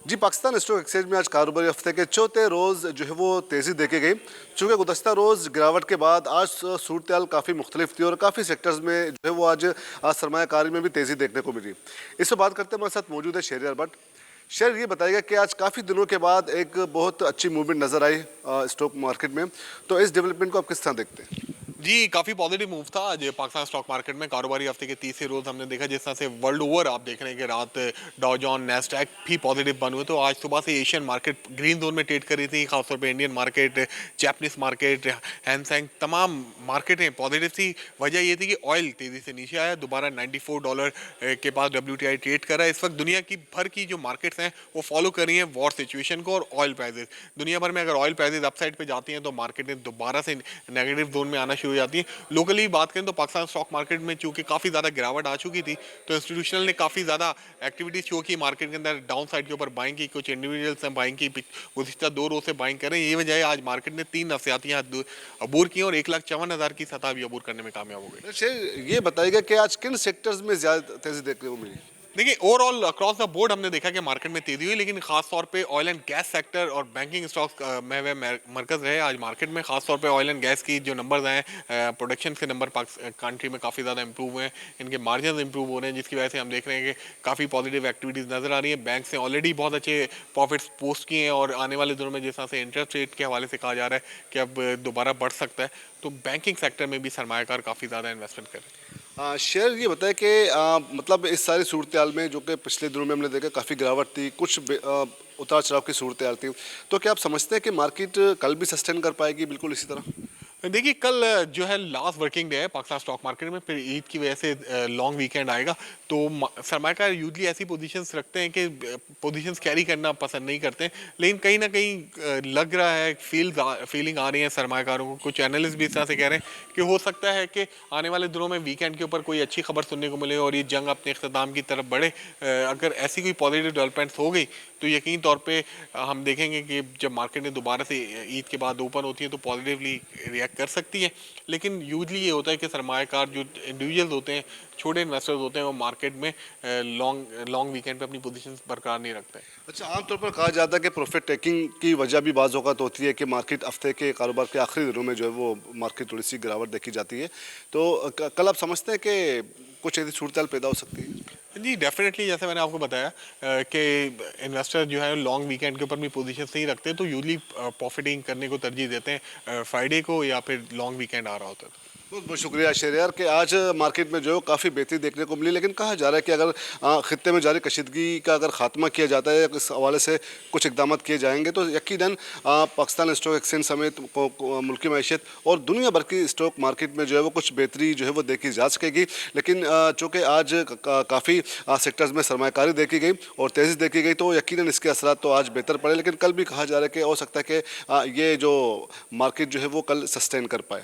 जी, Pakistan stock exchange में आज कारोबारी हफ्ते के चौथे रोज़ जो है वो तेज़ी देखी गई। चूँकि गुज़श्ता रोज़ गिरावट के बाद आज सूरत-ए-हाल काफ़ी मुख्तलिफ थी और काफ़ी सेक्टर्स में जो है वो आज सरमायाकारी में भी तेज़ी देखने को मिली। इस पर बात करते हैं, हमारे साथ मौजूद है शहरियार भट्ट। शहर ये बताइएगा कि आज काफ़ी दिनों के बाद एक बहुत अच्छी मूवमेंट नज़र आई स्टॉक मार्केट में, तो इस डेवलपमेंट को आप किस तरह देखते हैं? जी, काफ़ी पॉजिटिव मूव था आज पाकिस्तान स्टॉक मार्केट में। कारोबारी हफ्ते के तीसरे रोज़ हमने देखा जिस तरह से वर्ल्ड ओवर आप देख रहे हैं कि रात डाउ जोन, नैस्डैक भी पॉजिटिव बने हुए। तो आज सुबह से एशियन मार्केट ग्रीन जोन में ट्रेड कर रही थी, खासतौर पे Indian market, Japanese market, Hang Seng तमाम मार्केटें पॉजिटिव थी। वजह ये थी कि ऑयल तेज़ी से नीचे आया, दोबारा $94 के पास WTI ट्रेड कर रहा है। इस वक्त दुनिया की भर की जो मार्केट्स हैं वो फॉलो कर रही हैं वॉर सिचुएशन को और ऑयल प्राइजेस। दुनिया भर में अगर ऑयल प्राइजेस अपसाइड पे जाती हैं तो मार्केटें दोबारा से नेगेटिव जोन में आना शुरू हो जाती है। लोकली बात करें तो पाकिस्तान स्टॉक मार्केट में चूंकि काफ़ी ज़्यादा गिरावट आ चुकी थी, तो इंस्टीट्यूशनल ने काफ़ी ज़्यादा एक्टिविटीज शो की मार्केट के अंदर। डाउन साइड के ऊपर बाइंग की, कुछ इंडिविजुअल्स हैं बाइंग की, गुज़िश्ता 2 रोज से बाइंग कर रहे हैं। ये वजह है आज मार्केट ने 3 नफ्सियातियाँ अबूर की और 1,54,000 की सतह भी अबूर करने में कामयाब हो गई। शहर ये बताइएगा कि आज किन सेक्टर्स में ज़्यादा तेज़ी देखने को मिली? देखिए, ओवरऑल अक्रॉस द बोर्ड हमने देखा कि मार्केट में तेजी हुई, लेकिन खास तौर पे ऑयल एंड गैस सेक्टर और बैंकिंग स्टॉक्स में वे मरकज रहे आज मार्केट में। खास तौर पे ऑयल एंड गैस की जो नंबर्स हैं, प्रोडक्शन के नंबर कंट्री में काफ़ी ज़्यादा इंप्रूव हुए हैं, इनके मार्जिन इंप्रूव हो रहे हैं, जिसकी वजह से हम देख रहे हैं कि काफ़ी पॉजिटिव एक्टिविटीज़ नजर आ रही है। बैंक से ऑलरेडी बहुत अच्छे प्रॉफिट्स पोस्ट किए हैं और आने वाले दिनों में जिस तरह से इंटरेस्ट रेट के हवाले से कहा जा रहा है कि अब दोबारा बढ़ सकता है, तो बैंकिंग सेक्टर में भी सरमायाकार काफ़ी ज़्यादा इन्वेस्टमेंट करें। शेयर ये बताएं कि मतलब इस सारी सूरत-ए-हाल में जो कि पिछले दिनों में हमने देखा काफ़ी गिरावट थी, कुछ उतार चढ़ाव की सूरत-ए-हाल थी, तो क्या आप समझते हैं कि मार्केट कल भी सस्टेन कर पाएगी बिल्कुल इसी तरह? देखिए, कल जो है लास्ट वर्किंग डे है पाकिस्तान स्टॉक मार्केट में, फिर ईद की वजह से लॉन्ग वीकेंड आएगा। तो सरमायाकार यूजली ऐसी पोजीशंस रखते हैं कि पोजीशंस कैरी करना पसंद नहीं करते हैं, लेकिन कहीं ना कहीं लग रहा है, फीलिंग आ रही है सरमायाकारों को। कुछ एनालिस्ट भी इस तरह से कह रहे हैं कि हो सकता है कि आने वाले दिनों में वीकेंड के ऊपर कोई अच्छी खबर सुनने को मिले और ये जंग अपने इख्तिताम की तरफ बढ़े। अगर ऐसी कोई पॉजिटिव डेवलपमेंट्स हो गई तो यकीन तौर पे हम देखेंगे कि जब मार्केट ने दोबारा से ईद के बाद ओपन होती है तो पॉजिटिवली रिएक्ट कर सकती है। लेकिन यूजली ये होता है कि सरमायाकार जो इंडिविजुअल्स होते हैं, छोटे इन्वेस्टर्स होते हैं, वो मार्केट में लॉन्ग लॉन्ग वीकेंड पे अपनी पोजीशन बरकरार नहीं रखते हैं। अच्छा, आमतौर पर कहा जाता है कि प्रॉफिट टेकिंग की वजह भी बाज़ औक़ात होती है कि मार्केट हफ्ते के कारोबार के आखिरी दिनों में जो है वो मार्केट थोड़ी सी गिरावट देखी जाती है, तो कल आप समझते हैं कि कुछ ऐसी सूरत पैदा हो सकती है? जी, डेफिनेटली जैसे मैंने आपको बताया कि इन्वेस्टर जो है लॉन्ग वीकेंड के ऊपर भी पोजीशन नहीं रखते, तो यूजली प्रॉफिटिंग करने को तरजीह देते हैं फ्राइडे को या फिर लॉन्ग वीकेंड आ रहा होता है तो। बहुत बहुत शुक्रिया शेरियार कि आज मार्केट में जो काफ़ी बेहतरी देखने को मिली, लेकिन कहा जा रहा है कि अगर खित्ते में जारी कशीदगी का अगर खात्मा किया जाता है, इस हवाले से कुछ इकदाम किए जाएंगे तो यकीनन पाकिस्तान स्टॉक एक्सचेंज समेत मुल्की मैशत और दुनिया भर की स्टॉक मार्केट में जो है वो कुछ बेहतरी जो है वो देखी जा सकेगी। लेकिन चूँकि आज काफ़ी सेक्टर्स में सरमायाकारी देखी गई और तेज़ी देखी गई, तो यकीनन इसके असरात तो आज बेहतर पड़े, लेकिन कल भी कहा जा रहा है कि हो सकता है कि ये जो मार्केट जो है वो कल सस्टेन कर पाए।